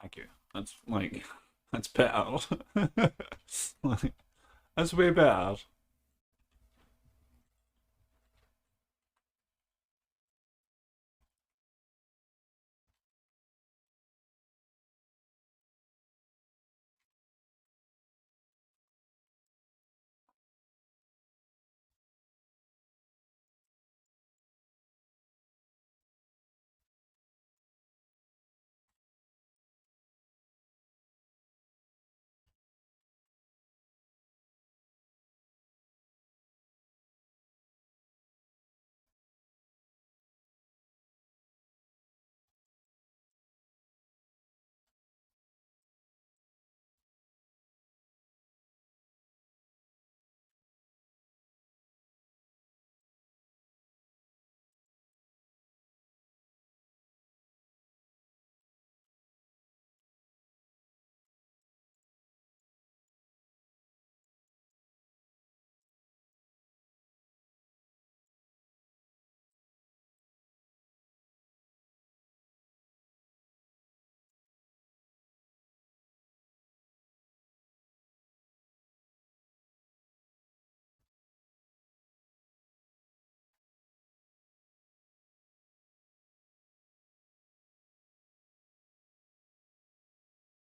Thank you. That's like, that's better. Like, that's way better.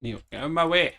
Neil, get out of my way.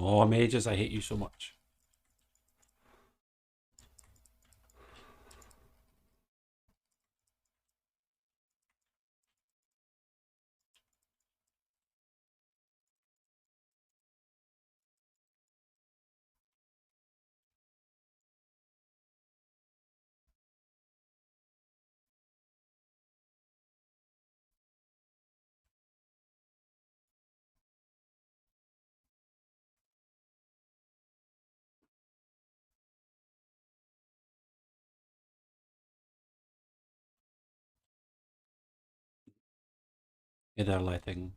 Oh, mages, I hate you so much. Yeah, they're letting.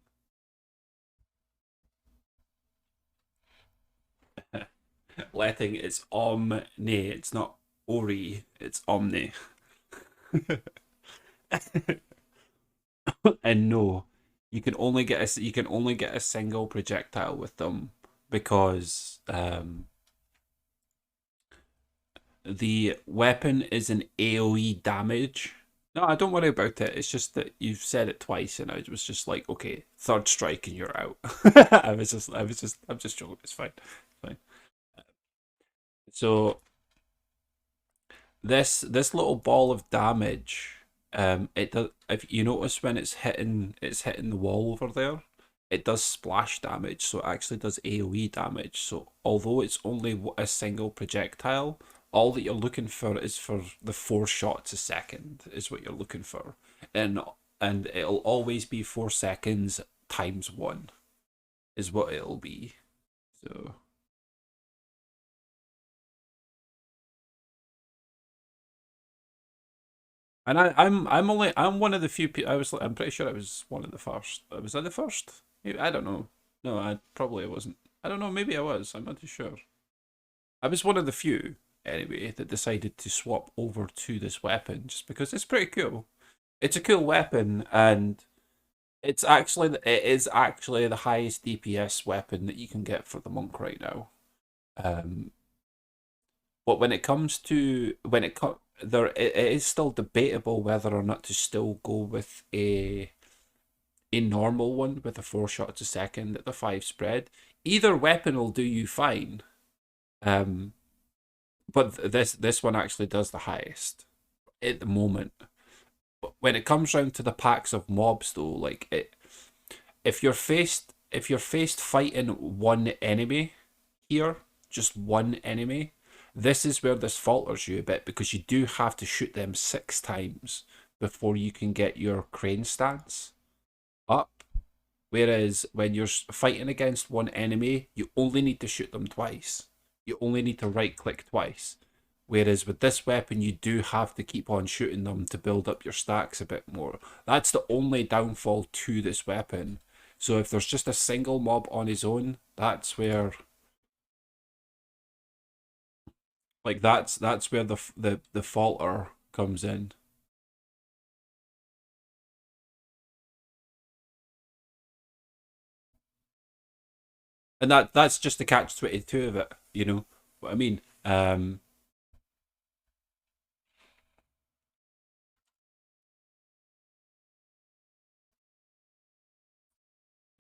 Letting, it's omni. It's not ori, it's omni. And no, you can only get a single projectile with them because the weapon is an AoE damage. No, I don't worry about it. It's just that you've said it twice, and I was just like, okay, third strike and you're out. I'm just joking. It's fine, fine. So this little ball of damage, it does. If you notice when it's hitting the wall over there, it does splash damage. So it actually does AOE damage. So although it's only a single projectile, all that you're looking for is for the 4 shots a second is what you're looking for, and and it'll always be 4 seconds times one is what it'll be. So. And I'm one of the few people. I'm pretty sure I was one of the first. Was I the first? I don't know. No, I probably wasn't. I don't know. Maybe I was. I'm not too sure. I was one of the few anyway that decided to swap over to this weapon just because it's pretty cool. It's a cool weapon and it is actually the highest DPS weapon that you can get for the monk right now. Um, but when it comes to when it co- there it is still debatable whether or not to still go with a normal one with a 4 shots a second at the 5 spread. Either weapon will do you fine. Um, but this one actually does the highest at the moment. But when it comes round to the packs of mobs though, like it, if you're faced fighting one enemy here, just one enemy, this is where this falters you a bit because you do have to shoot them 6 times before you can get your crane stance up. Whereas when you're fighting against one enemy, you only need to shoot them twice. You only need to right click twice. Whereas with this weapon, you do have to keep on shooting them to build up your stacks a bit more. That's the only downfall to this weapon. So if there's just a single mob on his own, that's where that's where the falter comes in. And that's just the catch 22 of it, you know what I mean?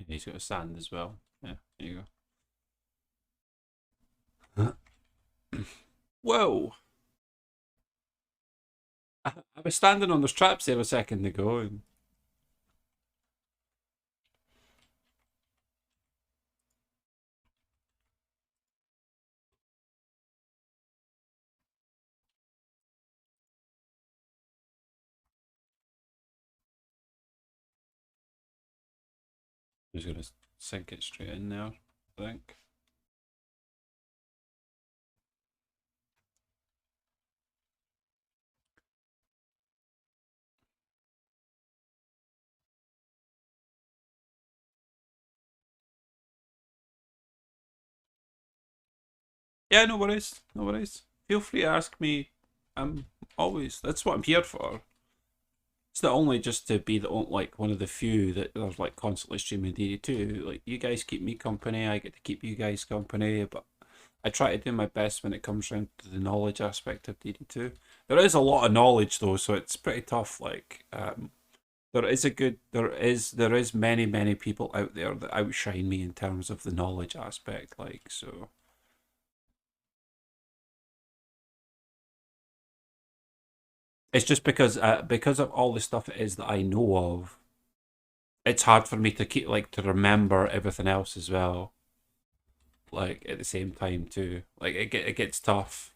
He's got a sand as well. Yeah, there you go. Whoa! I was standing on those traps there a second ago, and I was gonna sink it straight in there. I think. Yeah, no worries, no worries. Feel free to ask me. I'm always. That's what I'm here for. It's not only just to be the like one of the few that are like constantly streaming DD2. Like you guys keep me company, I get to keep you guys company. But I try to do my best when it comes around to the knowledge aspect of DD2. There is a lot of knowledge though, so it's pretty tough. Like there is many people out there that outshine me in terms of the knowledge aspect. Like so. It's just because of all the stuff it is that I know of, it's hard for me to keep like to remember everything else as well. Like at the same time too. Like it gets tough.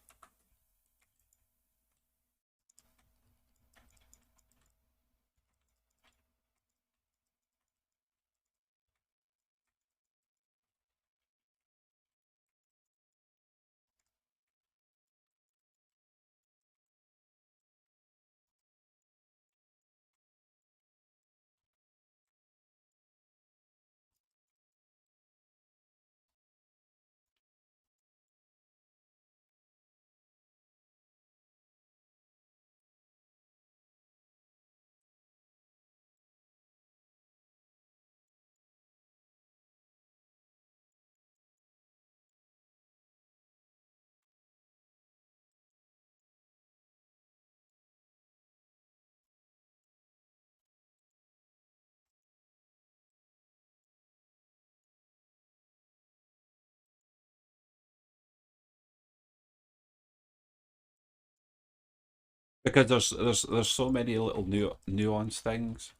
Because there's so many little nuance things.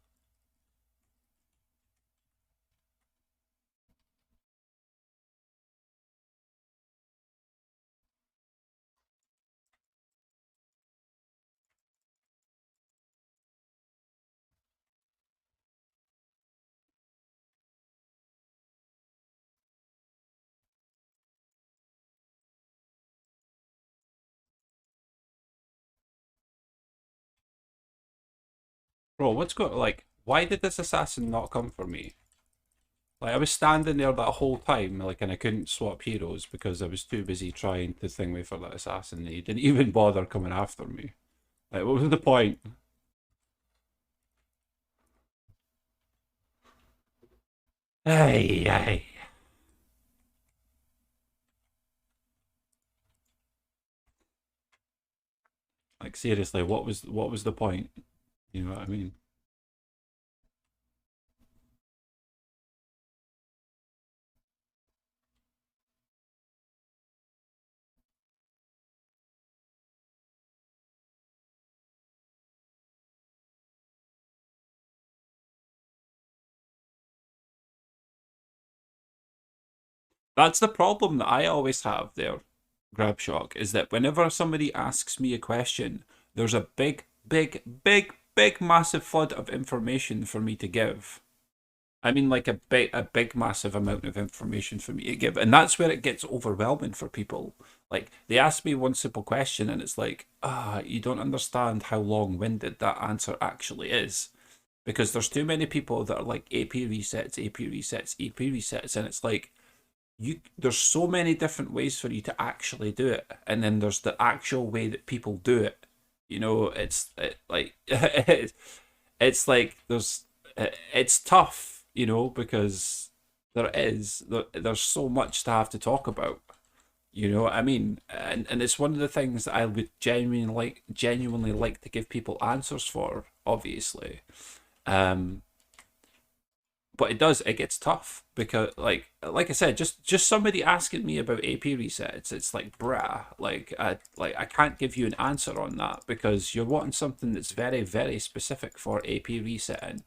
Bro, what's going like why did this assassin not come for me? Like I was standing there that whole time, like, and I couldn't swap heroes because I was too busy trying to thing me for that assassin. He didn't even bother coming after me. Like, what was the point? Hey, hey. Like seriously, what was the point? You know what I mean? That's the problem that I always have there, Grabshock, is that whenever somebody asks me a question, there's a big, big, big, big, massive flood of information for me to give. I mean, like a big, massive amount of information for me to give, and that's where it gets overwhelming for people. Like they ask me one simple question, and it's like, you don't understand how long-winded that answer actually is, because there's too many people that are like AP resets, AP resets, AP resets, and it's like there's so many different ways for you to actually do it, and then there's the actual way that people do it. Like it's like it's tough, because there's so much to have to talk about. You know what I mean? And it's one of the things that I would genuinely like to give people answers for, obviously. Um, but it gets tough because like I said, just somebody asking me about AP resets, it's like bruh, I can't give you an answer on that because you're wanting something that's very, very specific for AP resetting.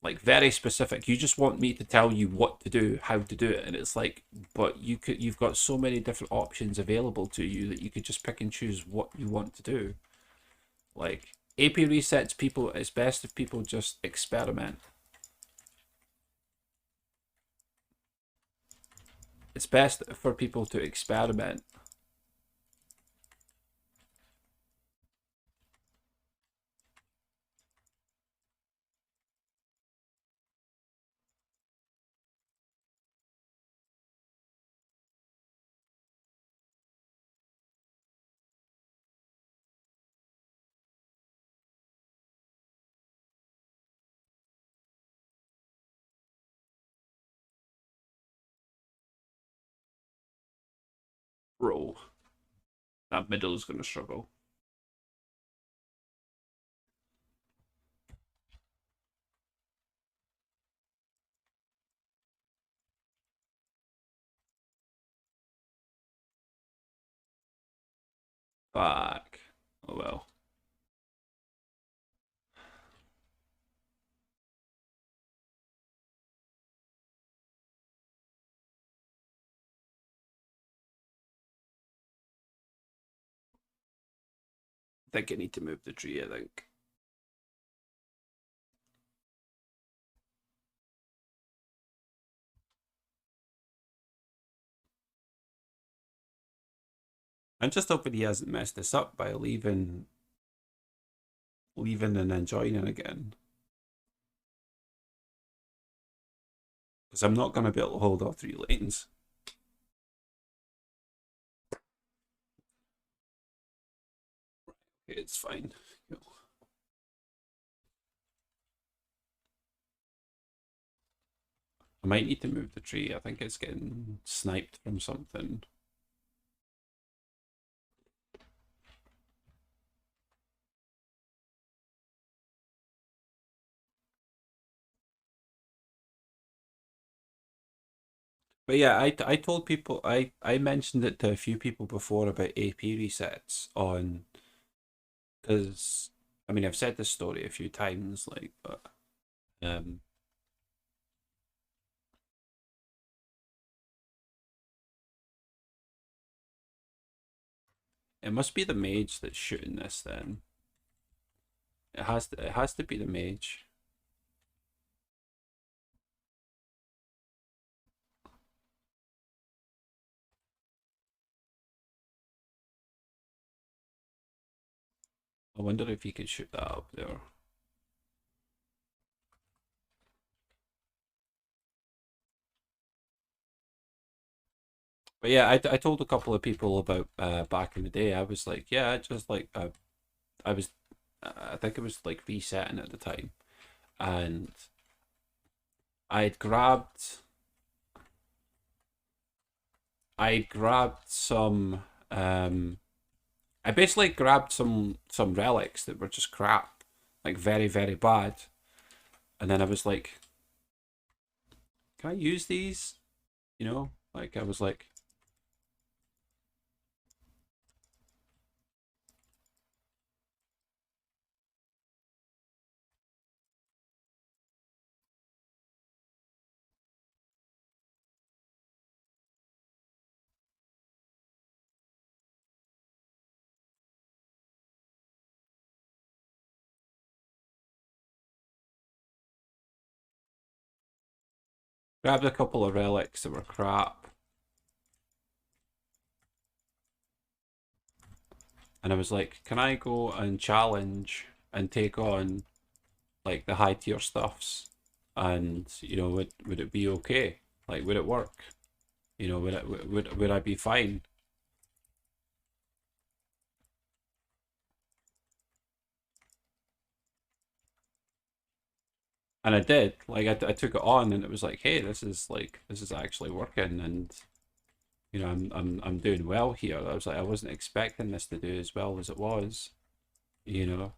Like very specific. You just want me to tell you what to do, how to do it, and it's like, but you've got so many different options available to you that you could just pick and choose what you want to do. Like AP resets, people, it's best if people just experiment. It's best for people to experiment. Bro, that middle is going to struggle. Fuck. Oh well. I think I need to move the tree, I think. I'm just hoping he hasn't messed this up by leaving and then joining again. Because I'm not going to be able to hold all three lanes. Okay, it's fine. I might need to move the tree. I think it's getting sniped from something. But yeah, I told people, I mentioned it to a few people before about AP resets on, because I mean I've said this story a few times, like, but um it must be the mage that's shooting this then. It has to be the mage. I wonder if he could shoot that up there. But yeah, I told a couple of people about back in the day. I was like, yeah, I just like I was I think it was like resetting at the time, and I'd grabbed I grabbed some I basically grabbed some relics that were just crap, like very, very bad. And then I was like, can I use these? You know? Like I was like, grabbed a couple of relics that were crap. And I was like, can I go and challenge and take on like the high tier stuffs? And would it be okay? Like, would it work? Would I be fine? And I did. Like, I took it on, and it was like, hey, this is actually working, and I'm doing well here. I was like, I wasn't expecting this to do as well as it was. You know.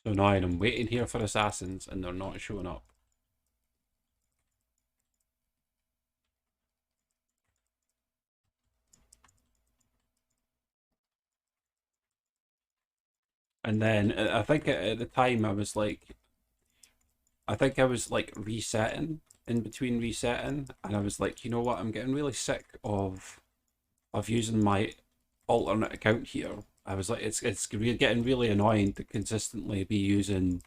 So now I'm waiting here for assassins, and they're not showing up. And then I think at the time I think I was like resetting in between resetting, and I was like, you know what, I'm getting really sick of using my alternate account here. I was like, getting really annoying to consistently be using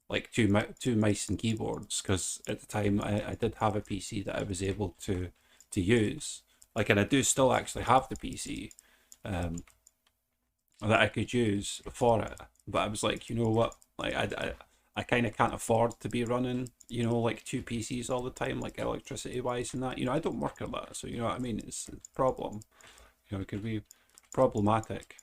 like two mice and keyboards, because at the time I did have a PC that I was able to use, like, and I do still actually have the PC um, that I could use for it. But I was like, you know what, like I kind of can't afford to be running, like two PCs all the time, like electricity wise and that. I don't work at that, so you know what I mean. It's a problem. It could be problematic.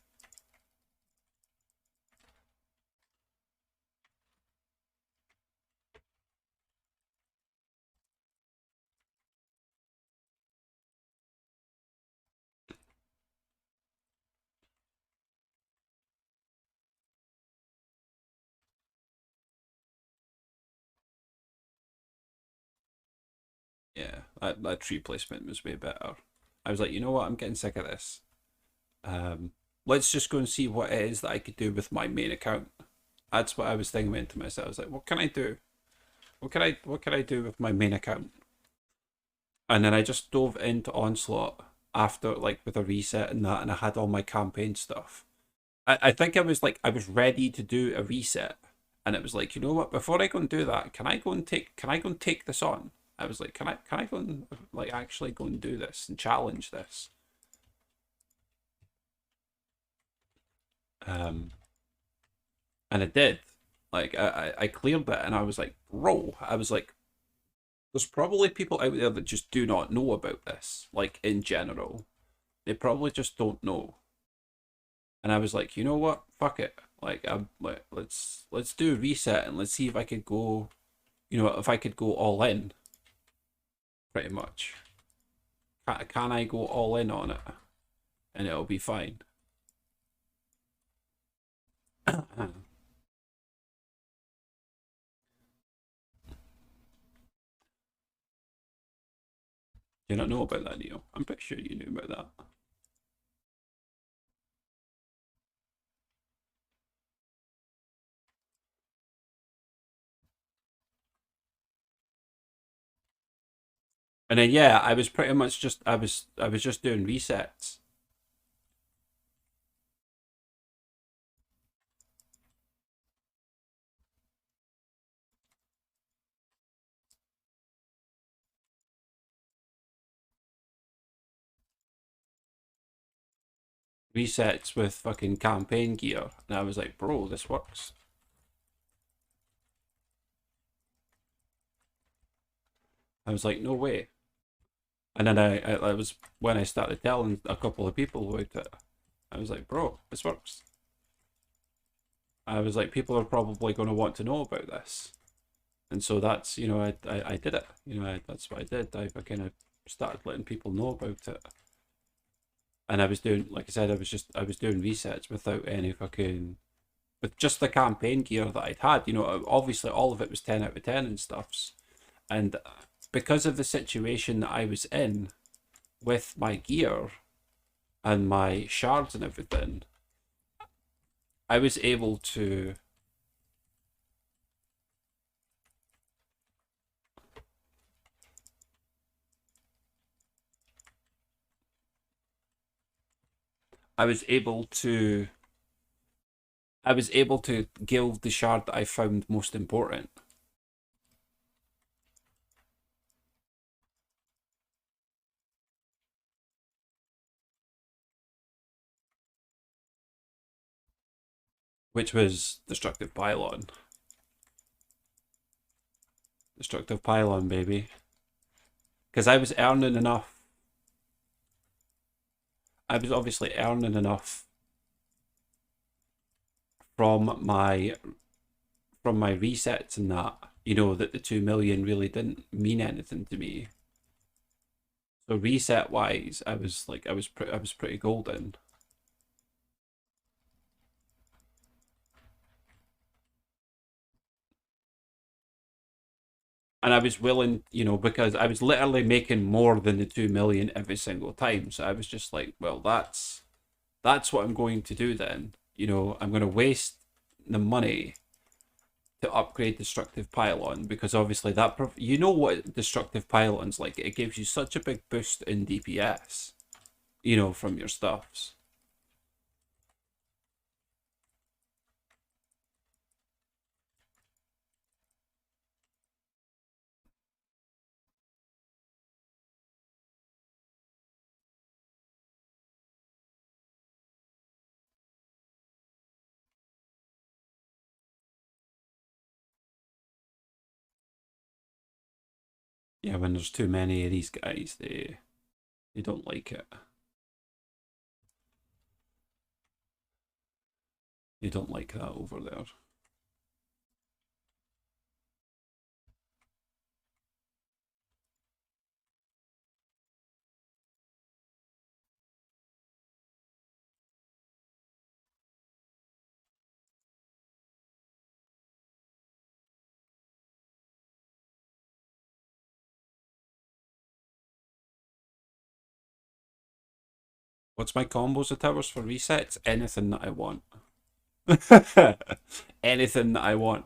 Yeah, that tree placement was way better. I was like, you know what, I'm getting sick of this. Um, let's just go and see what it is that I could do with my main account. That's what I was thinking to myself. I was like, what can I do? What can I do with my main account? And then I just dove into Onslaught after, like, with a reset and that, and I had all my campaign stuff. I think I was ready to do a reset, and it was like, you know what? Before I go and do that, can I go and take this on? I was like, can I go and like actually go and do this and challenge this? Um, and I did. Like, I cleared it, and I was like, bro, I was like, there's probably people out there that just do not know about this. Like, in general, they probably just don't know. And I was like, you know what? Fuck it. Like, let's do a reset and let's see if I could go. If I could go all in, pretty much. Can I go all in on it, and it'll be fine? Do you not know about that, Neil? I'm pretty sure you knew about that. And then yeah, I was pretty much just I was just doing resets. resets with fucking campaign gear, and I was like, bro, this works. I was like, no way. And then I was when I started telling a couple of people about it. I was like, bro, this works. I was like, people are probably going to want to know about this, and so that's I did it. That's what I did. I kind of started letting people know about it, and I was doing, like I said, I was doing resets without any fucking with just the campaign gear that I'd had. Obviously all of it was 10 out of 10 and stuffs, and because of the situation that I was in with my gear and my shards and everything, I was able to I was able to I was able to gild the shard that I found most important, which was destructive pylon. Destructive pylon, baby. Because I was earning enough. I was obviously earning enough from my resets and that, that the 2 million really didn't mean anything to me. So reset wise, I was pretty golden. And I was willing, because I was literally making more than the 2 million every single time. So I was just like, well, that's what I'm going to do then. I'm going to waste the money to upgrade destructive pylon, because obviously what destructive pylon's like. It gives you such a big boost in DPS, from your stuffs. Yeah, when there's too many of these guys, they don't like it. They don't like that over there. What's my combos of towers for resets? Anything that I want. Anything that I want.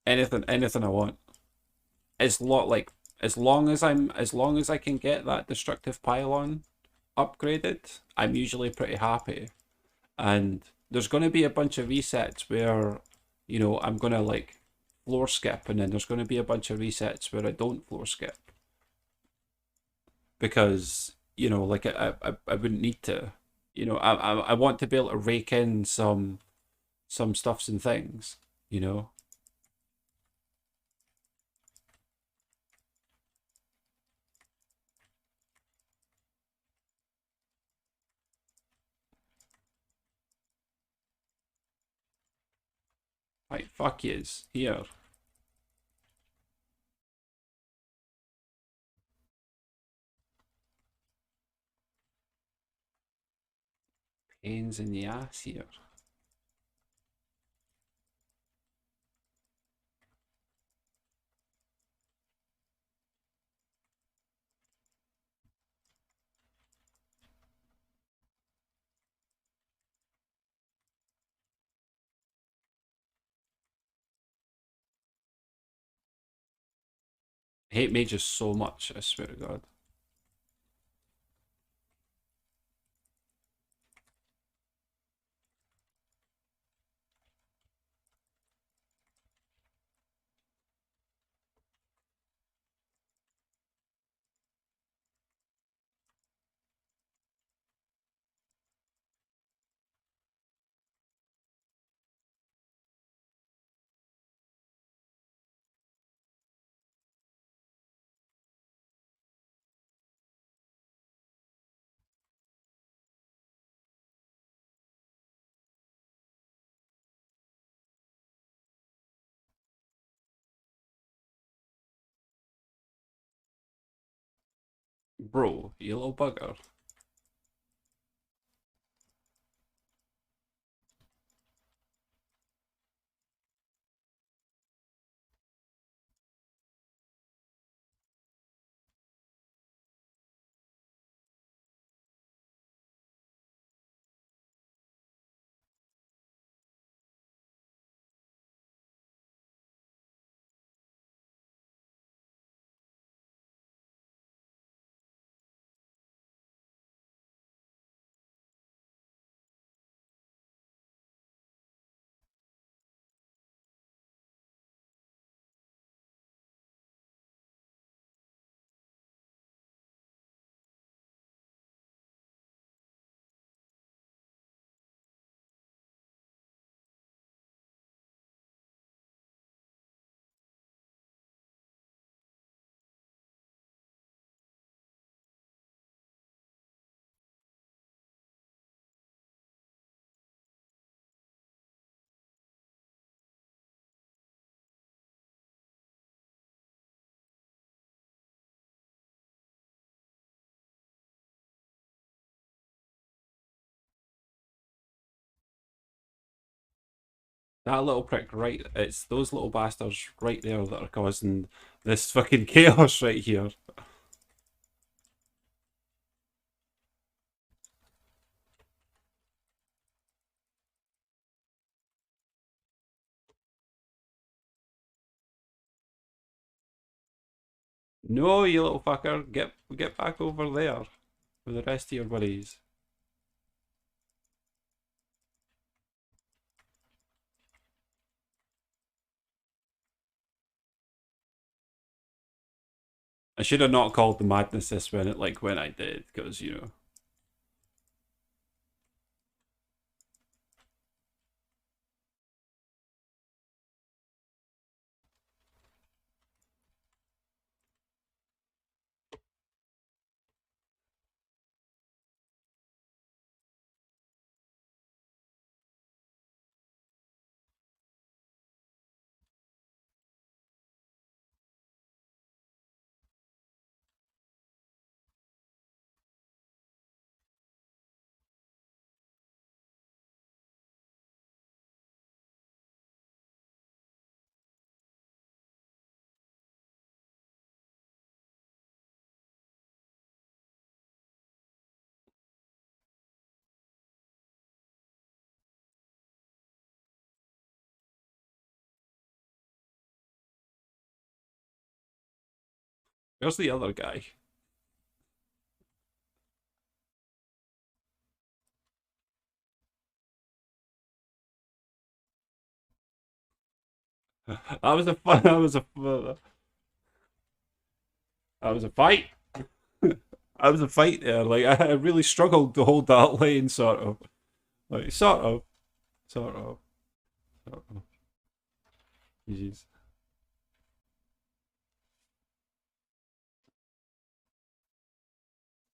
Anything I want. As long as I can get that destructive pylon upgraded, I'm usually pretty happy. And there's going to be a bunch of resets where, I'm going to like floor skip, and then there's going to be a bunch of resets where I don't floor skip because like I wouldn't need to. I want to be able to rake in some stuffs and things. You know, like fuck yous here. Pains in the ass here. I hate mages so much, I swear to God. Bro, you little bugger. That little prick, right? It's those little bastards right there that are causing this fucking chaos right here. No, you little fucker, get back over there with the rest of your buddies. I should have not called the madness this when I did, because you know. Where's the other guy? That was a fun. That was a fight. That was a fight there. Like I really struggled to hold that lane, sort of. Like sort of. Jeez.